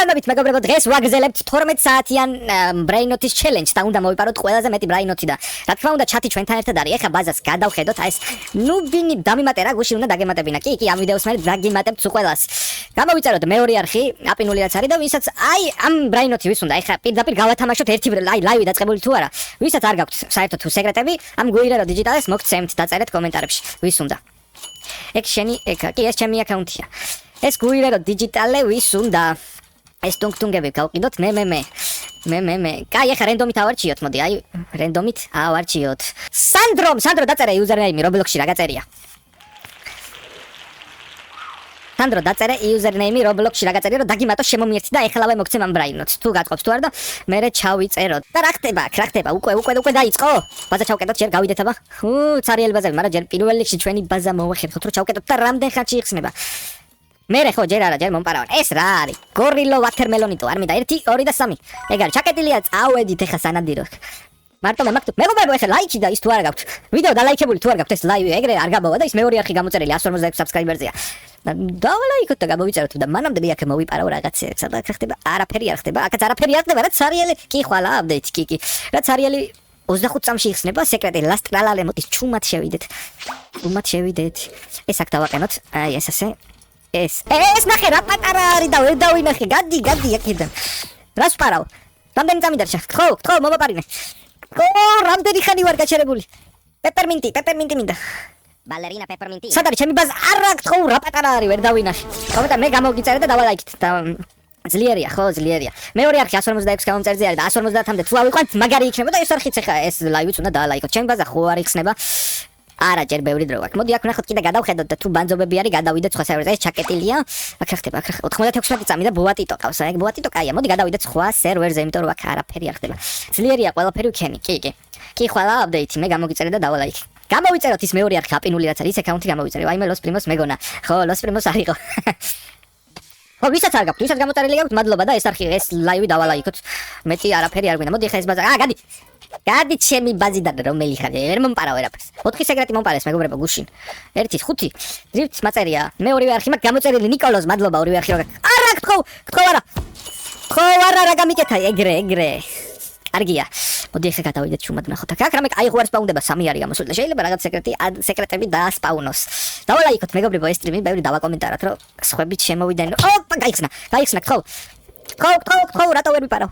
მოგესალმებით მეგობრებო, დღეს ვაგრძელებთ 12 საათიან ბრაინოთის ჩელენჯს და უნდა მოვიპაროთ ყველაზე მეტი ბრაინოთი და რა თქმა უნდა ჩათი ჩვენთან ერთად არის. ეხლა ბაზას გადავხედოთ, აი ეს ნუბინი დამიმატე რა გუში უნდა დაგემატებინა. კი, ამ ვიდეოს მე დაგიმატებთ სულ ყველას. გამოვიწეროთ მეორე არხი, აპინული რაც არის და ვისაც აი ამ ბრაინოთი ვის უნდა, ეხლა პირდაპირ გავათამაშოთ ერთი აი ლაივი დაწყებული თუ არა. ვისაც არ გაქვთ საერთოდ თუ სეკრეტები, ამ გუირერო დიჯიტალს მოგცემთ, დაწერეთ კომენტარებში. ვის უნდა? ეგ შენი, კი ეს ჩემი აკაუნტია. ეს გუირერო დიჯიტალე ვის უნდა? ეს ტუნგტუნგები გავყიდოთ მე. კაი, ახლა რენდომით ავარჩიოთ, მოდი, აი, რენდომით ავარჩიოთ. სანდრო დაწერე იუზერნეიმი Roblox-ში რა გაწერია. სანდრო დაწერე იუზერნეიმი Roblox-ში რა გაწერია, რომ დაგიმატო შემომიერთი და ეხლავე მოგცემ ამ ბრაინოთს. თუ გაწყობს თუ არა და მე ჩავიწეროთ. და რა ხდება? უკვე დაიწყო. ბაზა ჩავკეტოთ, ჯერ გავიდეთ აბა. ცარიელი ბაზები, მაგრამ ჯერ პირველ რიგში ჩვენი ბაზა მოვახერხოთ, რომ ჩავკეტოთ და რამდენ ხანში იხსნება. მერე ხო ჯერ მომპარავენ. ეს რა არის? გორილო ვათერმელონიტო, არ მინდა 1, 2 და 3. ეგ არის ჩაკეტილია, წავედით ეხა სანადირო. მარტო მე მაგთო. მეგობრებო, ეხა ლაიქი და ის თუ არ გაქვთ. ვიდეო დალაიქებული თუ არ გაქვთ, ეს ლაივი ეგრე არ გამოვა და ის მეორე არხი გამოწერილი 156 subscriber-ზეა. დავალაიქოთ და გამოვიწეროთ და მანამდე მე აქ მოვიპარავ რაღაცა. სადაც ხდება? არაფერი არ ხდება. აქაც არაფერი არ ხდება, რაც არიელი. კი ხვალა აპდეიტი, კი. რაც არიელი 25 წამში იხსნება სეკრეტი ლასტრალალე მოდის ჩუმად შევიდეთ. ეს აქ დავაყენოთ. აი ეს ასე. ეს ნახე რა პატარა არის და ვერ დავინახე. გადი აქედან. რას ვპარავ? რამდენი წამი დარჩა? ხო, მომაპარინე. რამდენი ხანი ვარ გაჩერებული? პეპერმინტი მინდა. ბალერინა პეპერმინტი. სად არის ჩემი ბაზა? არა, ხო, რა პატარა არის, ვერ დავინახე. კომენტარ მე გამოგიწერე და დავალაიქით და ძლიერია, ხო, ძლიერია. მეორე არხი 156 გამომწერზე არის და 150-მდე თუ ავიყვანთ, მაგარი იქნებოდა ეს არხიც ახლა ეს ლაივიც უნდა დაალაიქოთ. ჩემი ბაზა ხო არ იხსნება. არა, ჯერ ბევრი დრო აქვს. მოდი აქ ვნახოთ კიდე გადავხედოთ და თუ ბანძობები არის, გადავიდეთ სხვა სერვერზე. ეს ჩაკეტილია. აქ ხდება 96 წამი და ბოატიტო ყავს. ეგ ბოატიტო კაია. მოდი გადავიდეთ სხვა სერვერზე, იმიტომ რომ აქ არაფერი არ ხდება. ძლიერია ყველაფერი ვქენი. კი, ხვალა აპდეიტი მე გამოგიწერე და დავალაიქე. გამოვიწეროთ ის მეორე არხი აპინული რაც არის, ეს აკაუნტი გამოვიწერე. ვაიმე Los Primos მეგონა. ხო, Los Primos არისო. ხო, ვისაც არ გაქვთ, ვისაც გამოწერილი გაქვთ, მადლობა და ეს არხი, ეს ლაივი დავალაიქოთ. მეტი არაფერი არ გვინდა. მოდი ხა ეს ბაზა. გადი ჩემი ბაზიდან რომელი ხარ? ვერ მომპარავ ვერაფერს. 4 სეკრეტი მომპარეს მეგობრებო გუშინ. 1, 5. ძირთ მაწერია. მეორე არხი მაქვს გამოწერილი ნიკოლოზ, მადლობა ორივე არხი რა. არა, ხო არა გამიკეთა ეგრე. კარგია. მოდი ახლა გადავიდეთ ჩუმად ნახოთ. აქ რამე აი ხوار სპაუნდება 3 არის გამოსული და შეიძლება რაღაც სეკრეტები დაასპაუნოს. დავალაიქოთ მეგობრებო ეს სტრიმი, ბევრი დავაკომენტაროთ, რომ სხვები შემოვიდნენ. ოპა, გაიხსნა. ხო, რატო ვერ ვიპარავ?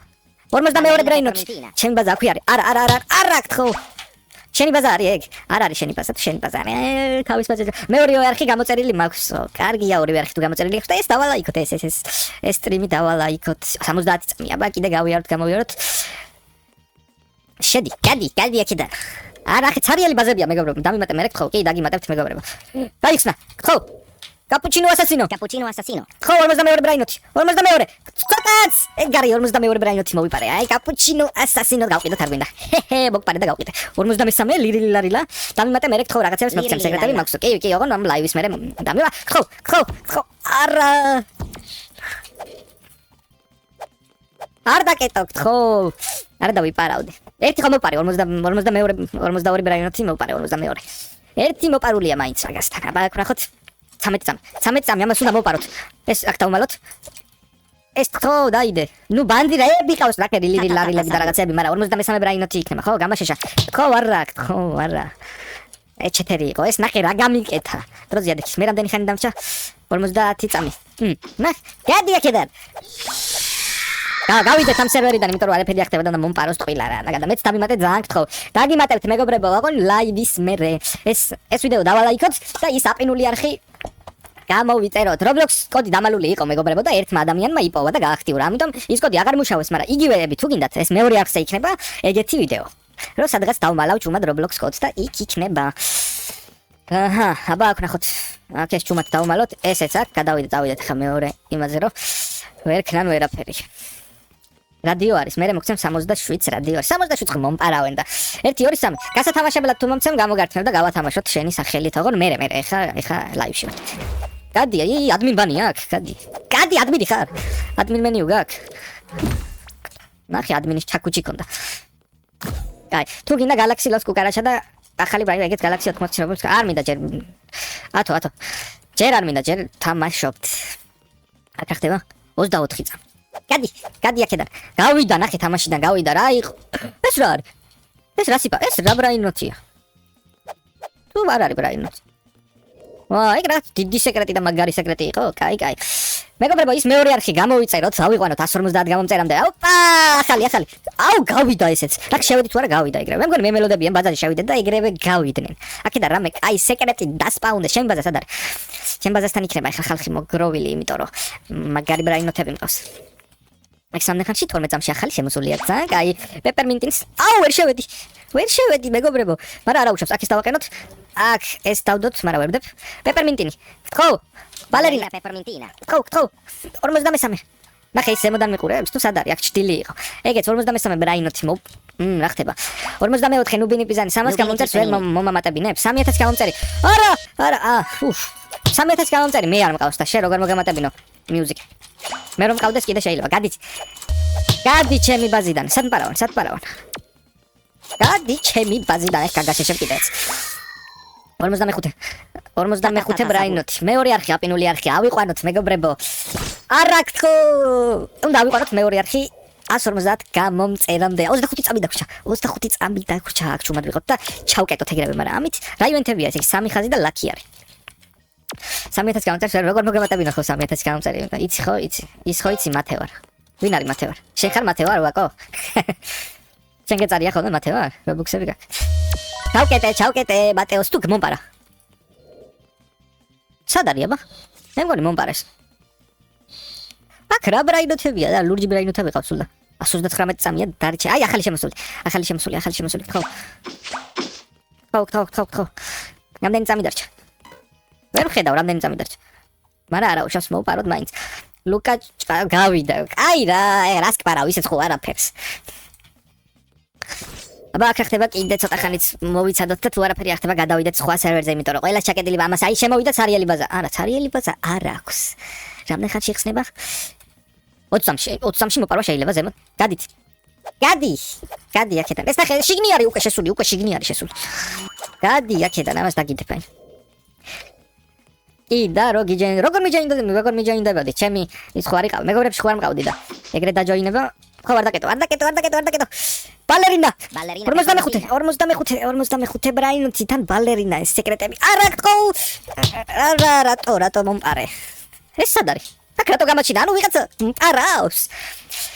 42 ბრაინოთი. ჩემი ბაზა აქვე არის. არა, ხო. შენი ბაზა არის ეგ. არ არის შენი ბაზა, შენი ბაზა არის. თავის ბაზაზე. მეორე არხი გამოწერილი მაქვს. კარგია, ორივე არხი თუ გამოწერილი აქვს და ეს დავალაიქოთ, ეს სტრიმი დავალაიქოთ. 70 წამი. აბა კიდე გავიაროთ. შედი, გადი აქედან. არა, ხე ცარიელი ბაზებია მეგობრებო. დამიმატე მე ხო, კი დაგიმატებთ მეგობრებო. გაიხსნა. ხო. კაპუჩინო ასასინო. ხო, 42 ბრაინოთი. 42. ცოტაც. ეგ არის 42 ბრაინოთი მოვიპარე. აი, კაპუჩინო ასასინო გავყიდოთ არ გვინდა. მოგპარე და გავყიდე. 43 ლირილა. დამიმატე მე ხო რაღაცებს მოგცემ სეკრეტები მაქვს. კი, ოღონ ამ ლაივის მე დამივა. ხო. არა. არ დაკეტოთ, ხო. არ დავიპარავდი. ერთი ხომ მოპარე 42 ბრაინოთი მოპარე 42. ერთი მოპარულია მაინც მაგასთან. აბა აქ ვნახოთ 13 წამი ამას უნდა მოპაროთ. ეს აქ დავმალოთ. ეს ხო დაიდე. ნუ ბანდირები ყავს რაკერი ლარილები და რაღაცები, მაგრამ 43 ბრაინოთი იქნება, ხო? გამაშეშა. ხო, არა. ეჩეთერი იყო. ეს ნახე რა გამიკეთა. დროზე ადექის მე რამდენი ხანი დამჭა? 50 წამი. გადი აქედან. გავიდეთ ამ სერვერიდან, იმიტომ რომ არაფერი არ ხდება და მომპაროს ტყილა რა. და მეც დამიმატე ძალიან გთხოვ. დაგიმატებთ მეგობრებო, აღონ ლაივის მერე. ეს ვიდეო დავალაიქოთ და ის აპინული არხი გამოვიწეროთ. Roblox კოდი დამალული იყო მეგობრებო და ერთმა ადამიანმა იპოვა და გააქტიურა. ამიტომ ის კოდი აღარ მუშაობს, მაგრამ იგივეები თუ გინდათ, ეს მეორე არხზე იქნება ეგეთი ვიდეო. რომ სადღაც დავმალავ ჩუმად Roblox კოდს და იქ იქნება. აბა აქ ნახოთ. აქ ეს ჩუმად დავმალოთ, ესეც აქ გადავიდეთ ახლა მეორე იმაზე რომ ვერ ქნან ვერაფერი. რადიო არის, მე მოგცემ 67 რადიო. 67 მომპარავენ და 1, 2, 3. გასათამაშებლად თუ მომცემ გამოგართმევ და გავათამაშოთ შენი სახელით, ოღონ მე ეხა ლაივში ვარ. გადი, ადმინ ბანი აქვს, გადი ადმინი ხარ. ადმინ მენიუ გაქვს. ნახე ადმინის ჩაკუჩი კონდა. აი, თუ გინდა Galaxy Los Cucaracha და ახალი ბრაინი ეგეთ Galaxy 80 არ მინდა ჯერ. ათო. ჯერ არ მინდა ჯერ თამაშობთ. აქ ხდება 24 წამი. გადი აქედან. გავიდა, ნახე თამაშიდან გავიდა რა იყო. ეს რა არის? ეს რა სიპა? ეს რა ბრაინოტია? თუ არ არის ბრაინოტი. ეგ რა დიდი სეკრეტი და მაგარი სეკრეტი იყო. კაი. მეგობრებო, ის მეორე არხი გამოვიწეროთ, ავიყვანოთ 150 გამომწერამდე. ოპა, ახალი. გავიდა ესეც. რა შევედით თუ არა გავიდა ეგრევე. მე მგონი მე მელოდებიან ბაზარში შევიდეთ და ეგრევე გავიდნენ. აქედან რამე კაი სეკრეტი დასპაუნდეს. შენ ბაზას ადარ. შენ ბაზასთან იქნება ახლა ხალხი მოგროვილი, იმიტომ რომ მაგარი ბრაინოტები მყავს. აქ სამნახანში 12 წამში ახალი შემოსულია ძალიან კაი. პეპერმინტის. ვერ შევედი მეგობრებო. მაგრამ არა უშავს, აქ ეს დავაყენოთ. აქ ეს დავდოთ, მაგრამ ვერ ვდებ. პეპერმინტინი. ხო. ბალერინა პეპერმინტინა. ხო. 43. ნახე ის ზემოდან მიყურებს, თუ სად არის? აქ ჭდილი იყო. ეგეც 43 ბრაინოტი რა ხდება? 44 ნუბინი პიზანი 300 გამომწერს ვერ მომამატებინებს. 3000 გამომწერი. არა. 3000 გამომწერი მე არ მყავს და შენ როგორ მოგამატებინო? მიუზიკი. მე რომ მყავდეს კიდე შეიძლება. გადი ჩემი ბაზიდან. სად პარავან? გადი ჩემი ბაზიდან. ეს გაგაშეშებ კიდეც. 45 ბრაინოტი. მეორე არხი, აპინული არხი. ავიყვანოთ მეგობრებო. არაქო. უნდა ავიყვანოთ მეორე არხი 150 გამომწერამდე. 25 წამი დაგვრჩა. 25 წამი დაგვრჩა. აქ ჩუმად ვიყოთ და ჩავკეტოთ ეგრევე, მაგრამ ამით რა ივენთებია ეს? სამი ხაზი და ლაკი არის. 3000 გამომწერს როგორ მოგემატებინო ხო 3000 გამომწერი? იცი ხო, იცი. ის ხო იცი მათე ვარ. ვინ არის მათე ვარ? შენ ხარ მათე ვარ, ვაკო? შენ გეწარია ხოლმე მათე ვარ? რობუქსები გაქვს. ჩავკეტე, მათეოს თუ მომპარა. სად არის აბა? მე მგონი მომპარეს. აქ რა ბრაინოტებია და ლურჯი ბრაინოტები ყავს სულ და 139 წამია დარჩა. აი ახალი შემოსული. ხო. რამდენი წამი დარჩა? ვერ ხედავ რამდენი წამი დარჩა. მაგრამ არა უშავს მოვპაროთ მაინც. ლუკა გავიდა. აი რა, რას კპარავ, ისეც ხო არაფერს. აბა აქ ხდება კიდე ცოტა ხანიც მოვიცადოთ და თუ არაფერი ხდება გადავიდეთ სხვა სერვერზე, იმიტომ რომ ყველა ჩაკეტილი ამას აი შემოვიდა ცარიელი ბაზა. არა, ცარიელი ბაზა არ აქვს. რამდენი ხანში იხსნება? 23-ში მოპარვა შეიძლება ზემოთ. გადი აქედან. ეს ნახე, შიგნი არის უკვე შესული. გადი აქედან, ამას დაგიდებ. და როგორ მიჯაინდებოდი? ჩემი ის ხო არ იყავ, მეგობრებში ხო არ მყავდი და ეგრე დაჯოინება. ხო არ დაკეტო. ბალერინა 45 ბრაინოტი თან ბალერინა ეს სეკრეტები. რატო მომპარე? ეს სად არის? აქ რატო გამოჩინა? ანუ ვიღაცა მყარავს.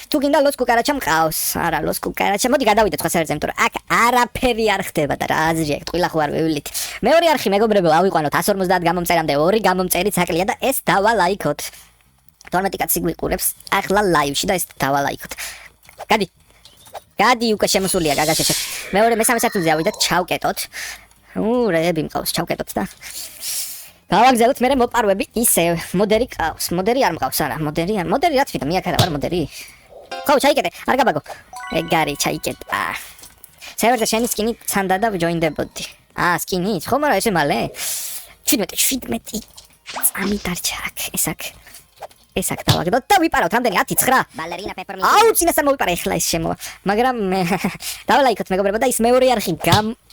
თუ გინდა ლოს კუკარაჩა მყავს. არა, ლოს კუკარაჩა. მოდი გადავიდეთ სხვა სერვერზე, იმიტომ რომ აქ არაფერი არ ხდება და რა აზრია, ტყილა ხო არ ვევილით. მეორე არხი მეგობრებო, ავიყვანოთ 150 გამომწერამდე 2 გამომწერიც აკლია და ეს დავალაიქოთ. 12 კაცი გვიყურებს ახლა ლაივში და ეს დავალაიქოთ. გადი უკვე შემოსულია გაგაშეშე. მეორე მესამე სართულზე ავიდეთ, ჩავკეტოთ. რეები მყავს, ჩავკეტოთ და გავაგზავნოთ მე მოპარვები ისე მოდერი ყავს. მოდერი არ მყავს, არა, მოდერი რაც ვიდა, მე აქ არა ვარ მოდერი. ხო, ჩაიკეტე, არ გაბაგო. ეგარი ჩაიკეტა. სერვერზე შენი სკინი ცანდა და ვჯოინდებოდი. სკინი? ხო, მაგრამ ესე მალე. 17 წამი დარჩა აქ, ეს აქ დავაგდოთ და ვიპარავთ რამდენი 10-9. ბალერინა პეპერმინტი. წინასწარ მოვიპარე ახლა ეს შემოვა. მაგრამ მე დავალაიქოთ მეგობრებო და ის მეორე არხი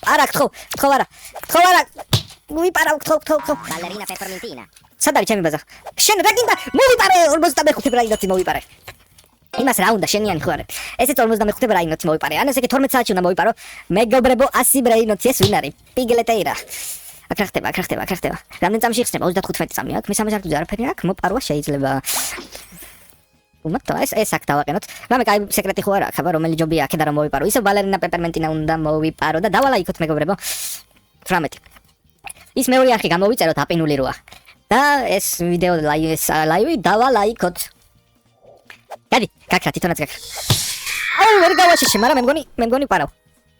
არა, ხო არა. ვიპარავ, ხო. ბალერინა პეპერმინტინა. სად არის ჩემი ბაზა? შენ რა გინდა? მოვიპარე 45 ბრაინოტი მოვიპარე. იმას რა უნდა შენიანი ხო არა? ესეც 45 ბრაინოტი მოვიპარე. ან ესე კი 12 საათში უნდა მოვიპარო. მეგობრებო 100 ბრაინოტი ეს ვინ არის? პიგლეტეირა. აქ ხდება. რამდენი წამში იხსნება? 35 წამი აქვს. მესამე სართულზე არაფერი აქვს. მოპარვა შეიძლება. უმათო ეს აქ დავაყენოთ. რამე კაი სეკრეტი ხო არა აქვს, აბა რომელი ჯობია აქედან რომ მოვიპარო. ისე ბალერინა პეპერმინტინა უნდა მოვიპარო და დავალაიქოთ მეგობრებო. 18. ის მეორე არხი გამოვიწეროთ აპინული როა. და ეს ვიდეო ლაივი დავალაიქოთ. გადი, გაქრა თვითონაც გაქრა. ვერ გავაშეშე, მაგრამ მე მგონი პარავ.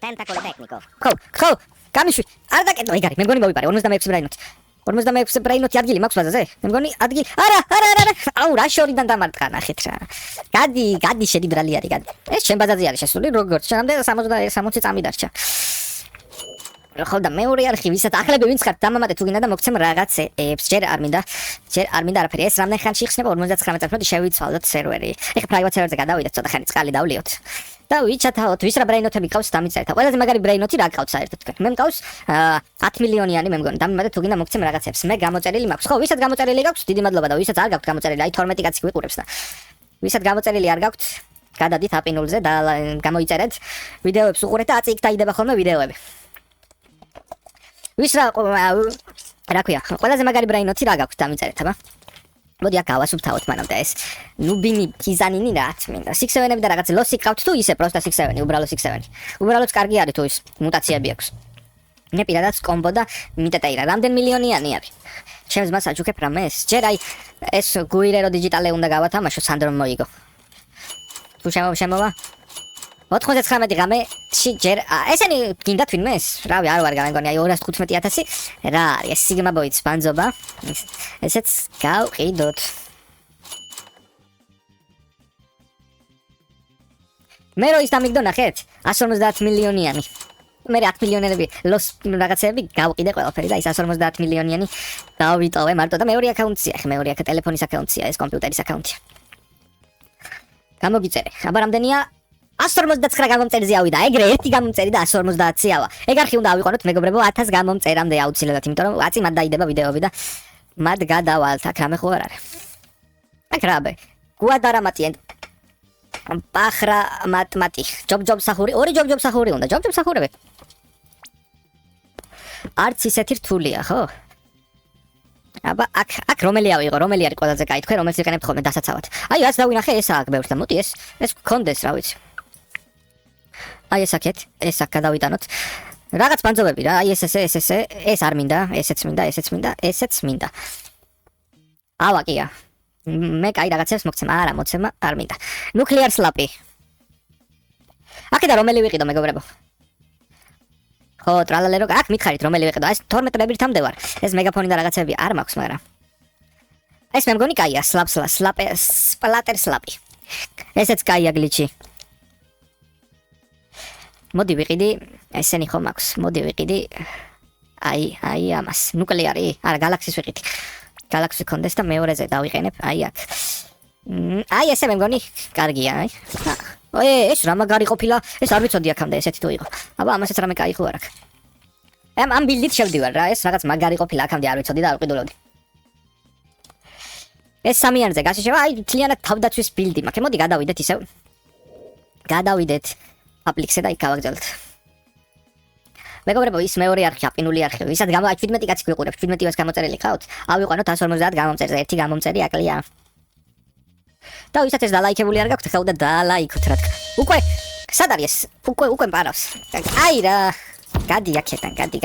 ტენტაკოლო ტექნიკო. ხო. გამიშვი. არ დაკეტო, ეგ არის. მე მგონი მოვიპარე 46 ბრაინოტი. 46 ბრაინოტი ადგილი მაქვს ბაზაზე? მე მგონი ადგილი. არა. რა შორიდან დამარტყა ნახეთ რა. გადი შედი ბრალი არის, გადი. ეს შენ ბაზაზე არის შესული, როგორც შენამდე 60 წამი დარჩა. ხო და მეორე არხი ვისაც ახლები ვინც ხართ დამამატე თუ გინდა და მოგცემ რაღაცეებს. ჯერ არ მინდა არაფერი. ეს რამდენი ხანში იხსნება? 59 წუთი შევიცვალოთ სერვერი. ეხლა პრაივატ სერვერზე გადავიდეთ, ცოტა ხანი წყალი დავლიოთ. და ვიჩათაოთ, ვის რა ბრაინოტები ყავს დამიწერეთ. ყველაზე მაგარი ბრაინოტი რა ყავს საერთოდ თქვენ? მე მყავს 10 მილიონიანი მე მგონი. დამემატე თუ გინდა მოგცემ რაღაცეებს. მე გამოწერილი მაქვს. ხო, ვისაც გამოწერილი გაქვს, დიდი მადლობა და ვისაც არ გაქვს გამოწერილი, აი 12 კაცი გვიყურებს და ვისაც გამოწერილი არ გაქვთ, გადადით აპინულზე და გამოიწერეთ ვიდეოებს უყურეთ და აწი იქ დაიდება ხოლმე ვიდეოები. ვის რა ქვია, ყველაზე მაგარი ბრაინოთი რა გაქვთ დამიწერეთ, აბა. მოდი აქ გავასუფთავოთ მანამდე ეს ნუბინი პიზანინი რა თქმა 6-7-ები და რაღაც ლოსი ყავთ თუ ისე პროსტა 6-7, უბრალო 6-7. უბრალოდ კარგი არის თუ ის მუტაციები აქვს. მე პირადად კომბო და მიტეტეირა რამდენ მილიონიანი არის. ჩემს მას აჩუქებ რამე ეს. ჯერ აი ეს გუირერო დიჯიტალე უნდა გავათამაშო სანდრომ მოიგო. თუ შემოვა 99 ღამე ჯერ ესენი გინდა თვინმე ეს? რავი არ ვარ გამეგონი აი 215,000 რა არის ეს სიგმა ბოიც ბანძობა. ესეც გავყიდოთ. მე რო ის დამიგდო ნახეთ 150 მილიონიანი. მე 10 მილიონები ლოს რაღაცები გავყიდე ყველაფერი და ის 150 მილიონიანი დავიტოვე მარტო და მეორე აკაუნტია. ხე მეორე ტელეფონის აკაუნტია ეს კომპიუტერის აკაუნტია. გამოგიწერე. აბა რამდენია 159 გამომწერზე ავიდა. ეგრე ერთი გამომწერი და 150-ი ავა. ეგ არხი უნდა ავიყვანოთ მეგობრებო 1000 გამომწერამდე აუცილებლად, იმიტომ რომ აწი მათ დაიდება ვიდეოები და მათ გადავალთ. აქ რამე ხო არ არის. აქ რაბე. გუადარამატი პახრა მატმატი. ჯობ სახური, ორი ჯობ სახური უნდა. ჯობ სახურები. არც ისეთი რთულია, ხო? აბა აქ რომელი ავიღო, რომელი არის ყველაზე კაი თქვენ, რომელს იყენებთ ხოლმე დასაცავად. აი რაც დავინახე ეს აქ ბევრს და მოდი ეს გქონდეს, რა ვიცი. აი ეს აქეთ, ეს აქ გადავიტანოთ. რაღაც ბანძობები რა, აი ეს არ მინდა, ესეც მინდა. ავა კია. მე კაი რაღაცებს მოგცემა, არა მოცემა არ მინდა. ნუკლეარ სლაპი. აქედა რომელი ვიყიდო მეგობრებო? ხო, ტრალალერო, აქ მითხარით რომელი ვიყიდო? ეს 12 ლებირთამდე ვარ. ეს მეგაფონი და რაღაცები არ მაქვს, მაგრამ ეს მე მგონი კაია, სპლატერ სლაპი. ესეც კაია გლიჩი. მოდი ვიყიდი, ესენი ხომ აქვს. მოდი ვიყიდი. აი ამას, ნუკლეარი, არა გალაქსის ვიყიდი. გალაქსი კონდეს და მეორეზე დავიყენებ, აი აქ. აი ესე მე მგონი კარგია, აი. ეს რა მაგარი ყოფილა, ეს არ ვიცოდი აქამდე ესეთი თუ იყო. აბა ამასაც რამე კაი ხო არ აქვს. ამ ბილდით შევდივარ რა, ეს რაღაც მაგარი ყოფილა აქამდე არ ვიცოდი და არ ვყიდულობდი. ეს სამიანზე გაშიშება, აი თლიანად თავდაცვის ბილდი მაქვს. მოდი გადავიდეთ ისევ. გადავიდეთ აპლიკსზე და იქ გავაგრძელოთ. მეგობრებო, ის მეორე არხი, აპინული არხი, ვისაც 17 კაცი გვიყურებს, 17-ს გამოწერილი ხავთ, ავიყვანოთ 150 გამომწერზე, ერთი გამომწერი აკლია. და ვისაც ეს დალაიქებული არ გაქვთ, ხა უნდა დალაიქოთ რა თქმა. უკვე სად არის? უკვე პარავს. აი რა. გადი აქედან, გადი.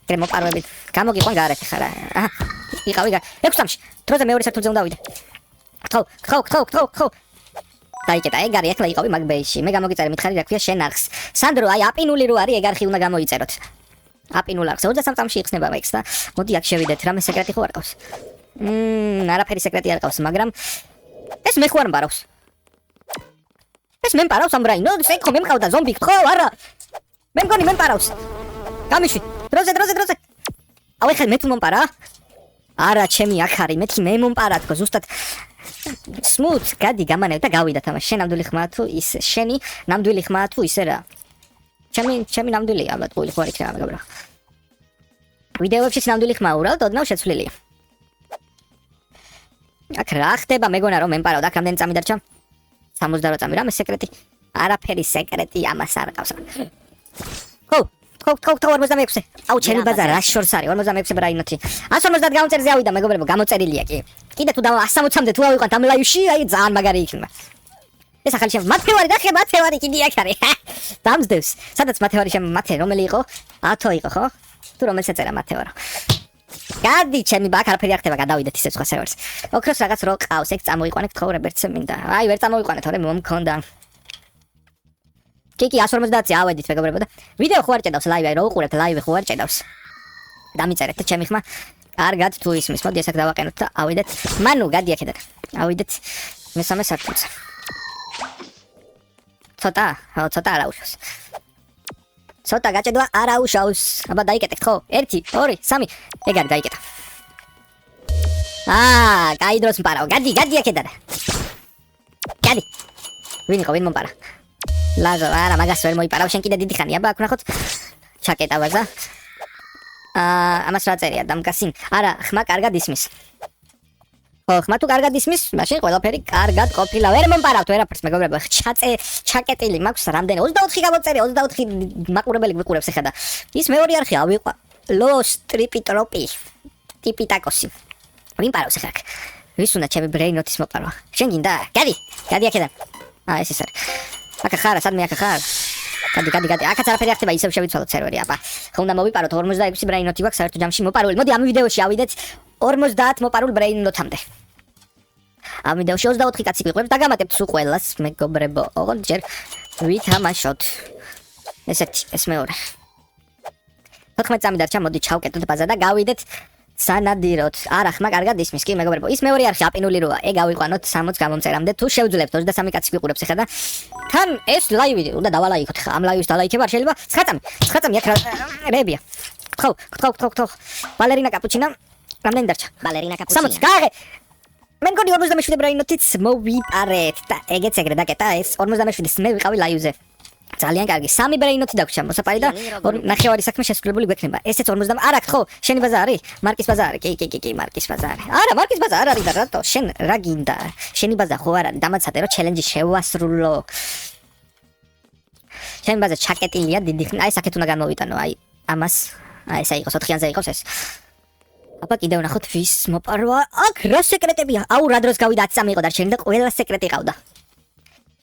ეგრე მოპარვები. გამოგიყვან გარეთ ხა რა. აჰა. იყავი 6 წამში. დროზე მეორე სართულზე უნდა ავიდე. ხო. დაიკეტა ეგ არის ახლა იყავი მაგბეიში. მე გამოგიწერე მითხარი რა ქვია შენ არხს. სანდრო აი აპინული რო არის ეგ არხი უნდა გამოიწეროთ. აპინულ არხს 23 წამში იხსნება მაიქს და მოდი აქ შევიდეთ. რამე სეკრეტი ხო არ ყავს? არაფერი სეკრეტი არ ყავს, მაგრამ ეს მე ხო არ მპარავს. ეს მე მპარავს ამ რაინო, ეს ხო მე მყავდა ზომბი ხო არა? მე მგონი მე მპარავს. გამიშვი. დროზე. აუ ეხლა მე თუ მომპარა? არა, ჩემი აქ არის, მეთქი მე მომპარა თქო, ზუსტად smooth გადი გამანებ და გავიდა თამაში. შენ ნამდვილი ხმაა თუ ის შენი ნამდვილი ხმაა თუ ისე რა? ჩემი ნამდვილია, ალბათ ყოველი ხო არ იქნება მეგობრებო. ვიდეოებში ნამდვილი ხმაა უბრალოდ ოდნავ შეცვლილია. აქ რა ხდება მეგონა რომ მემპარავ და აქ რამდენი წამი დარჩა? 68 წამი რამე სეკრეტი? არაფერი სეკრეტი ამას არ ყავს. ხო 46. აუ ჩემი ბაზა რა შორს არის 46 ბრაინოთი. 150 გამომწერზე ავიდა მეგობრებო, გამოწერილია კი. კიდე თუ 160-მდე თუ ავიყვანთ ამ ლაივში, აი ძალიან მაგარი იქნება. ეს ახალი შემ მათევარი და ხე მათევარი კიდე აქ არის. დამძდევს. სადაც მათევარი შემ მათე რომელი იყო? ათო იყო ხო? თუ რომელსაც ეწერა მათევარო. გადი ჩემი ბაქ არაფერი არ ხდება, გადავიდეთ ისე სხვა სერვერს. ოქროს რაღაც რო ყავს, ეგ წამოიყვანეთ ხოვრებერცე მინდა. აი ვერ წამოიყვანეთ, თორე მომქონდა. კი 150 ავედით მეგობრებო და ვიდეო ხო არ ჭედავს ლაივი, აი რო უყურებთ ლაივი ხო არ ჭედავს. დამიწერეთ და ჩემი ხმა კარგად თუ ისმის. მოდი ეს აქ დავაყენოთ და ავიდეთ. მანუ გადი აქედან. ავიდეთ მესამე სართულზე. ცოტა არა უშავს. ცოტა გაჭედვა არა უშავს. აბა დაიკეტეთ ხო? 1 2 3 ეგ არის დაიკეტა. კაი დროს მპარავ. გადი აქედან. გადი. ვინ იყო ვინ მომპარა? ლაზო არა მაგას ვერ მოიპარავ, შენ კიდე დიდი ხანია, აბა აქ ნახოთ. ჩაკეტა ვაზა. ამას რა წერია დამკასინ? არა, ხმა კარგად ისმის. ხო, ხმა თუ კარგად ისმის, მაშინ ყველაფერი კარგად ყოფილა. ვერ მომპარავთ ვერაფერს, მეგობრებო. ჩაკეტილი მაქვს რამდენი 24 გამოცერი, 24 მაყურებელი გვიყურებს ახლა და ის მეორე არხი ავიყვა. Los Tripitropi. Tipitacossi. ვინ პარავს ახლა? ვის უნდა ჩემი ბრეინოთის მოპარვა? შენ გინდა? გადი აქედან. ეს ის არის. აკა ხარა, სადმე აკა ხარ? გადი. აკაც არაფერი არ ხდება, ისევ შევიცვალოთ სერვერი, აბა. ხო უნდა მოვიპაროთ 46 ბრეინოთი გვაქვს საერთო ჯამში მოპარული. მოდი ამ ვიდეოში ავიდეთ 50 მოპარულ ბრეინოთამდე. ამ ვიდეოში 24 კაცი გვიყვებს, დაგამატებთ სულ ყველას, მეგობრებო. ოღონდ ჯერ ვითამაშოთ. ეს მეორე. 14 წამი დარჩა, მოდი ჩავკეტოთ ბაზა და გავიდეთ სანადიროთ. არა, ხმა კარგად ისმის, კი მეგობრებო. ის მეორე არხი აპინული როა. გავიყვანოთ 60 გამომწერამდე. თუ შევძლებთ 23 კაცი გვიყურებს ახლა და თან ეს ლაივი უნდა დავალაიქოთ ხა. ამ ლაივის დალაიქება არ შეიძლება. 9 წამი აქ რეებია. ხო. ვალერინა კაპუჩინა. რამდენი დარჩა? Ballerina cappuccina. 60 გააღე. მე მგონი 47 ბრეინოთიც მოვიპარეთ და ეგეც ეგრე დაკეტა ეს 47-ის მე ვიყავი ლაივზე. ძალიან კარგი. 3 ბრეინოთი დაგვრჩა მოსაპარი და ნახევარი საქმე შესრულებული გვექნება. ესეც 50 არა ხო? შენი ბაზა არის? მარკის ბაზა არის? კი, მარკის ბაზა არის. არა, მარკის ბაზა არ არის და რატო? შენ რა გინდა? შენი ბაზა ხო არ არის? დამაცადე რომ ჩელენჯი შევასრულო. შენი ბაზა ჩაკეტილია დიდი ხნით. აი საკეთ უნდა გამოვიტანო. აი ამას. აი ესა იყოს 4-იანზე იყოს ეს. აბა კიდევ ნახოთ ვის მოპარვა. აქ რა სეკრეტებია? აუ რა დროს გავიდა 10 წამი იყო და შენ და ყველა სეკრეტი ყავდა.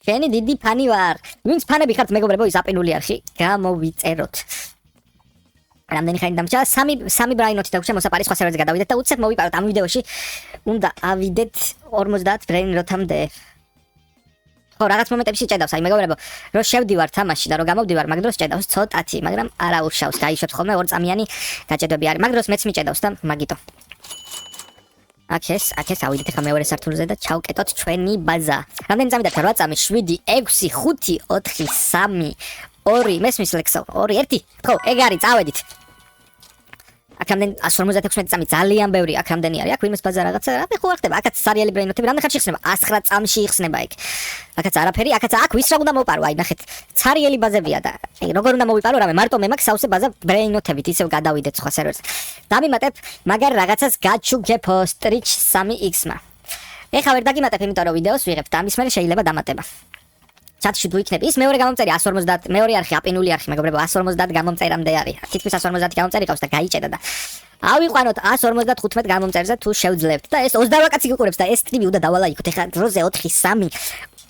შენი დიდი ფანი ვარ. ვინც ფანები ხართ მეგობრებო, ის აპინული არხი გამოვიწეროთ. რამდენი ხანი დამჭა? 3 ბრაინოთი დაგვრჩა მოსაპარის სხვა სერვერზე გადავიდეთ და უცებ მოვიპაროთ ამ ვიდეოში. უნდა ავიდეთ 50 ბრეინოთამდე. ხო, რაღაც მომენტებში ჭედავს, აი მეგობრებო, რომ შევდივარ თამაში და რომ გამოვდივარ, მაგ დროს ჭედავს ცოტათი, მაგრამ არა უშავს, გაიშვებს ხოლმე 2 წამიანი გაჭედები არის. მაგ დროს მეც მიჭედავს და მაგიტო. აქ ეს ავიდეთ ახლა მეორე სართულზე და ჩავკეტოთ ჩვენი ბაზა. რამდენი წამი დარჩა? 8 წამი, 7, 6, 5, 4, 3, 2, მესმის ლექსო, 2, 1. ხო, ეგ არის, წავედით. აქ რამდენი 156 წამი ძალიან ბევრი, აქ რამდენი არის? აქ ვინმეს ბაზა რაღაცა, რა ხო არ ხდება? აქაც სარიელი ბრეინოთები, რამდენი ხანში იხსნება? 109 წამში იხსნება იქ. აქაც არაფერი, აქაც აქ ვის რა უნდა მოვპარო? აი ნახეთ, სარიელი ბაზებია და როგორ უნდა მოვიპარო რამე? მარტო მე მაქვს სავსე ბაზა ბრეინოთებით, ისევ გადავიდეთ სხვა სერვერზე. დამიმატებ მაგარ რაღაცას გაჩუქებო Strich 3X-მა. ეხა ვერ დაგიმატებ, იმიტომ რომ ვიდეოს ვიღებთ, ამის მერე შეიძლება დამატება. ჩატში თუ იქნება ის მეორე გამომწერი 150 მეორე არხი აპინული არხი მეგობრებო 150 გამომწერამდე არის. თითქმის 150 გამომწერი ყავს და გაიჭედა და ავიყვანოთ 155 გამომწერზე თუ შევძლებთ და ეს 28 კაცი გიყურებს და ეს სტრიმი უნდა დავალაიქოთ. ეხლა დროზე 4 3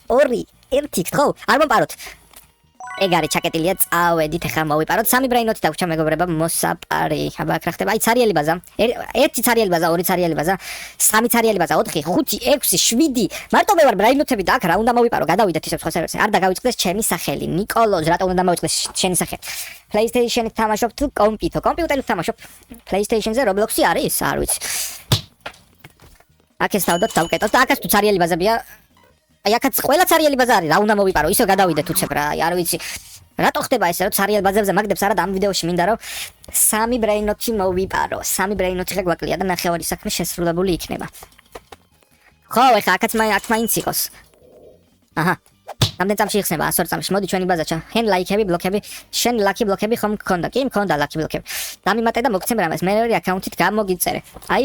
2 1 ხო არ მომპაროთ. ეგ არის ჩაკეტილია, წავედით ეხლა მოვიპაროთ 3 ბრეინოთი დაგვრჩა მეგობრებო მოსაპარი. აბა აქ რა ხდება? აი ცარიელი ბაზა, 1 ცარიელი ბაზა, 2 ცარიელი ბაზა, 3 ცარიელი ბაზა, 4, 5, 6, 7. მარტო მე ვარ ბრეინოთები და აქ რა უნდა მოვიპარო? გადავიდეთ ისევ სხვა სერვერზე. არ დაგავიწყდეს ჩემი სახელი. ნიკოლოზ, რატომ უნდა დამოვიწყდეს შენი სახელი? PlayStation-ით თამაშობ თუ კომპიუტერით თამაშობ? PlayStation-ზე Roblox-ი არის? არ ვიცი. აქ ეს დავდოთ, დავკეტოთ და აქაც თუ ცარიელი ბაზებია. აი აქაც ყველა ცარიელი ბაზა არის, რა უნდა მოვიპარო? ისევ გადავიდეთ უცებ რა, არ ვიცი. რატო ხდება ესე, რომ ცარიელ ბაზებზე მაგდებს არა და ამ ვიდეოში მინდა რომ 3 ბრეინოთი მოვიპარო. 3 ბრეინოთი ხა გვაკლია და ნახევარი საქმე შესრულებული იქნება. ხო, ეხლა აქაც მაინც იყოს. აჰა. რამდენი წამში იხსნება? 100 წამში. მოდი ჩვენი ბაზაჩა. ჰენ ლაიქები, ბლოკები, შენ ლაკი ბლოკები ხომ გქონდა? კი, მქონდა ლაკი ბლოკები. დამიმატე და მოგცემ რამეს. მეორე აკაუნთით გამოგიწერე. აი,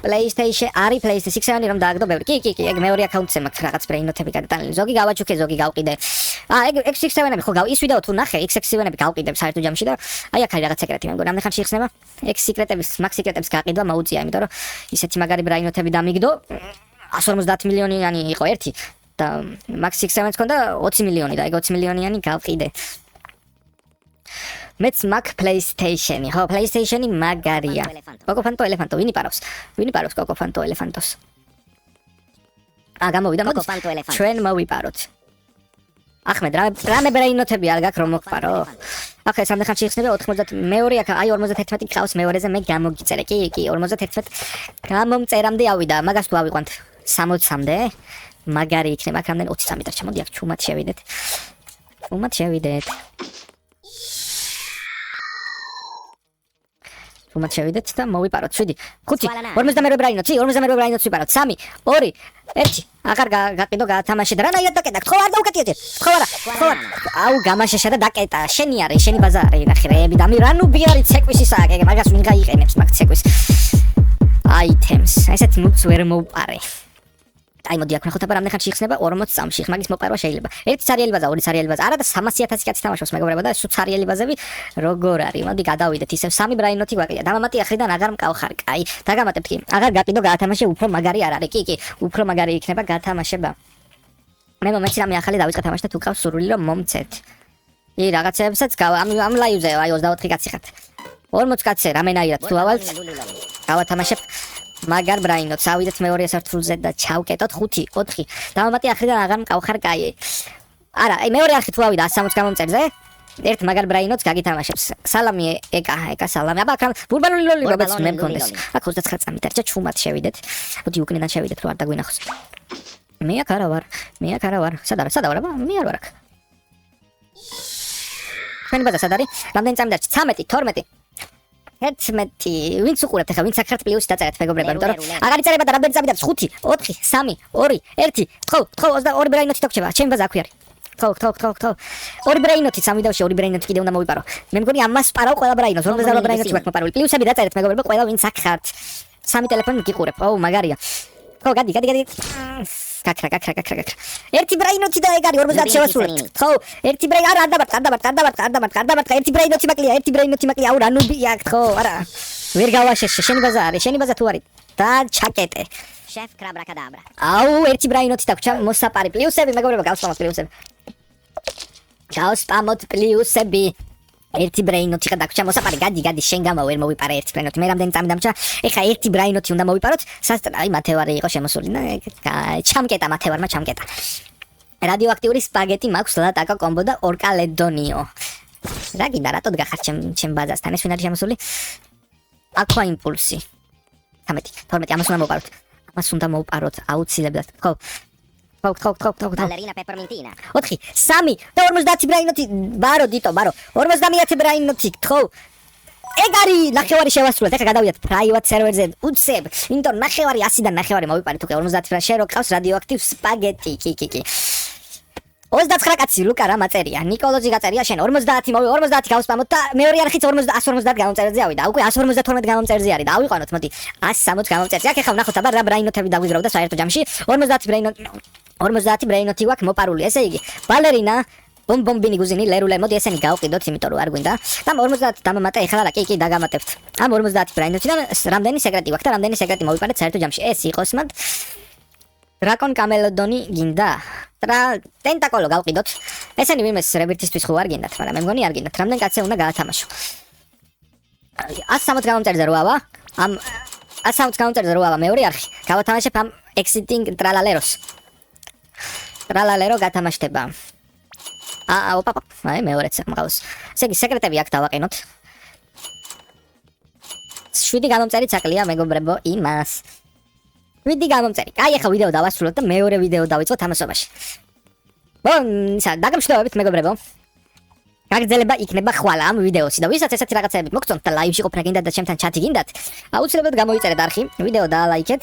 PlayStation არის PlayStation 6 რომ დააგდო ბევრი. კი, ეგ მეორე აკაუნთზე მაქვს რაღაც ბრეინოთები გადატანილი. ზოგი გავაჩუქე, ზოგი გავყიდე. ეგ X6-ები ხო ის ვიდეო თუ ნახე, X6-ები გავყიდებ საერთო ჯამში და აი აქ არის რაღაც სეკრეტი, მე მგონი რამდენი ხანში იხსნება? X-სიკრეტების, Max-სიკრეტების გაყიდვა მოუწია, იმიტომ რომ ისეთი მაგარი ბრეინოთები დამიგდო. 150 მილიონიანი იყო ერთი. და Max 6-ს ქონდა 20 მილიონი და ეგ 20 მილიონიანი გავყიდე. მეც მაქვს PlayStation-ი. ხო, PlayStation-ი მაგარია. კოკოფანტო ელეფანტო, ვინი პაროს კოკოფანტო ელეფანტოს. გამოვიდა კოკოფანტო ელეფანტო. ჩვენ მოვიპაროთ. ახმედ, რამე ბრეინოთები არ გაქვს რომ მოგპარო? ახლა ეს რამდენი ხანში იხსნება? 90 მეორე აქ აი 51 ყავს მეორეზე მე გამოგიწერე. კი, 51 გამომწერამდე ავიდა. მაგას თუ ავიყვანთ 60-მდე. მაგარი იქნება, აქ რამდენი 20 წამი დარჩა. მოდი აქ ჩუმად შევიდეთ. ჩუმად შევიდეთ და მოვიპაროთ 7, 5, 52 ბრაინოთი, 52 ბრაინოთი ვიპაროთ. 3, 2, 1. აღარ გაყიდო, გაათამაშე და რანაირად დაკეტა? ხო არ დავკეტიეთ. ხო არა. აუ გამაშეშა და დაკეტა. შენი არის, შენი ბაზა არის. ნახე რეები და მე რა ნუბი არის ცეკვის ისაა. მაგას ვინ გაიყენებს მაგ ცეკვის? items. ესეთი მუქს ვერ მოვპარე. აი მოდი აქ ნახოთ აბა რამდენი ხანში იხსნება 40 წამში. მაგის მოპარვა შეიძლება. ერთი ცარიელი ბაზა, ორი ცარიელი ბაზა. არა და 300,000 კაცი თამაშობს მეგობრებო და ცარიელი ბაზები როგორ არის? მოდი გადავიდეთ ისევ 3 ბრაინოთი გვაკლია. დამამატი ახრიდან აღარ მკავხარ. კაი, დაგამატებთ კი. აღარ გაკიდო გაათამაშე უფრო მაგარი არ არის. კი, უფრო მაგარი იქნება გათამაშება. მე მომეცი რამე ახალი დავიწყე თამაში და თუ ყავს სურვილი რომ მომცეთ. ი რაღაცებსაც ამ ლაივზე აი 24 კაცი ხართ. 40 კაცზე რამენაირად თუ ავალთ. გავათამაშებ მაგარ ბრაინოთს ავიდეთ მეორე სართულზე და ჩავკეტოთ 5, 4. დამამატი ახრიდან აღარ მკავხარ კაი. არა, აი მეორე არხი თუ ავიდა 160 გამომწერზე. ერთ მაგარ ბრაინოთს გაგითამაშებს. სალამი ეკა სალამი. აბა აქ ბურბალული ლოლი როგორც მე მქონდეს. აქ 29 წამით ერთად ჩუმად შევიდეთ. მოდი უკნიდან შევიდეთ რომ არ დაგვინახოს. მე აქ არა ვარ. სად ვარ აბა? მე არ ვარ აქ. ჩვენი ბაზა სად არის? რამდენი წამი დარჩა? 13, 12. 11 ვინც უყურებთ ახლა ვინც აქ ხართ პლუსი დაწერეთ მეგობრებო იმიტომ რომ აღარ იწერება და რამდენი წამი დარჩა 5 4 3 2 1 თქო 22 ბრაინოთი თქჩება ჩემი ბაზა აქვე არის თქო ორი ბრაინოთი სამიდავში ორი ბრაინოთი კიდე უნდა მოვიპარო მე მგონი ამას პარავ ყველა ბრაინოს 50 ბრაინოთი გვაქვს მოპარული პლუსები დაწერეთ მეგობრებო ყველა ვინც აქ ხართ სამი ტელეფონი გიყურებ აუ მაგარია თქო გადი გაქრა ერთი ბრაინოთი და ეგ არის 50 შევასრულეთ ხო ერთი ბრაინო არა არ დავარ ერთი ბრაინოთი მაკლია აუ რა ნუბია ხო არა ვერ გავაშეშე შენი ბაზა არის შენი ბაზა თუ არის და ჩაკეტე Chef Crabrakadabra. აუ ერთი ბრაინოთი დაგვრჩა მოსაპარი პლუსები მეგობრებო გავსპამოთ პლუსები ერთი ბრაინოთი ხა დაგვრჩა მოსაპარი გადი შენ გამო ვერ მოვიპარე ერთი ბრაინოთი მე რამდენი წამი დამჭა ეხა ერთი ბრაინოთი უნდა მოვიპაროთ აი მათევარი იყო შემოსული ჩამკეტა მათევარმა ჩამკეტა რადიოაქტიური სპაგეტი მაქვს ლატაკო კომბო და ორკალედონიო რა გინდა რატოდ გახარ ჩემ ბაზასთან ეს ვინ არის შემოსული აკვა იმპულსი 12 ამას უნდა მოვპაროთ აუცილებლად ხო Ballerina peppermintina. 4 3 და 50 ბრაინოთი ბარო დიტო ბარო 50 ბრაინოთი ხო ეგ არის ნახევარი შევასრულეთ ეხლა გადავიდეთ private server-ზე უცებ იმიტომ ნახევარი 100-დან ნახევარი მოვიპარეთ უკვე 50 ბრაინი შენ რო ყავს რადიოაქტივ სპაგეტი კი 29 კაცი ლუკა რა მაწერია ნიკოლოზი გაწერია შენ 50 გავსპამოთ და მეორე არხიც 150 გამომწერზე ავიდა უკვე 152 გამომწერზე არის და ავიყვანოთ მოდი 160 გამომწერზე აქ ეხლა ვნახოთ აბა რა ბრაინოთები დაგვიზროვდა საერთო ჯამში 50 ბრაინოთი გვაქვს მოპარული ესე იგი ბალერინა ბომბინი გუზინი ლერულე მოდი ესენი გავყიდოთ იმიტომ რომ არ გვინდა და 50 დამამატა ეხლა რა კი დაგამატებთ ამ 50 ბრაინოთიდან რამდენი სეკრეტი გვაქვს და რამდენი სეკრეტი მოვიპარეთ საერთო ჯამში ეს იყოს მათ დრაკონ კამელოდონი გინდა და ტენტაკოლო გავყიდოთ ესენი ვინმეს რებირთისთვის ხო არ გინდათ მაგრამ მე მგონი არ გინდათ რამდენი კაცზე უნდა გაათამაშო 160 გამომწერზე როავა ამ 160 გამომწერზე როავა მეორე არხი გავათამაშებ ამ exiting ტრალალერო გათამაშდება ოპა აი მეორეც მყავს ესე იგი სეკრეტები აქ დავაყენოთ 7 გამომწერი წაკლია მეგობრებო იმას ვიდი გამომწერი. აი ახლა ვიდეო დავასრულოთ და მეორე ვიდეო დავიწყოთ თამაშობაში. დაგემშვიდობებით მეგობრებო. გაგრძელება იქნება ხვალ ამ ვიდეოში და ვისაც ესეთი რაღაცები მოგწონთ და ლაივში ყოფნა გინდათ და ჩემთან ჩატი გინდათ, აუცილებლად გამოიწერეთ არხი, ვიდეო დაალაიქეთ.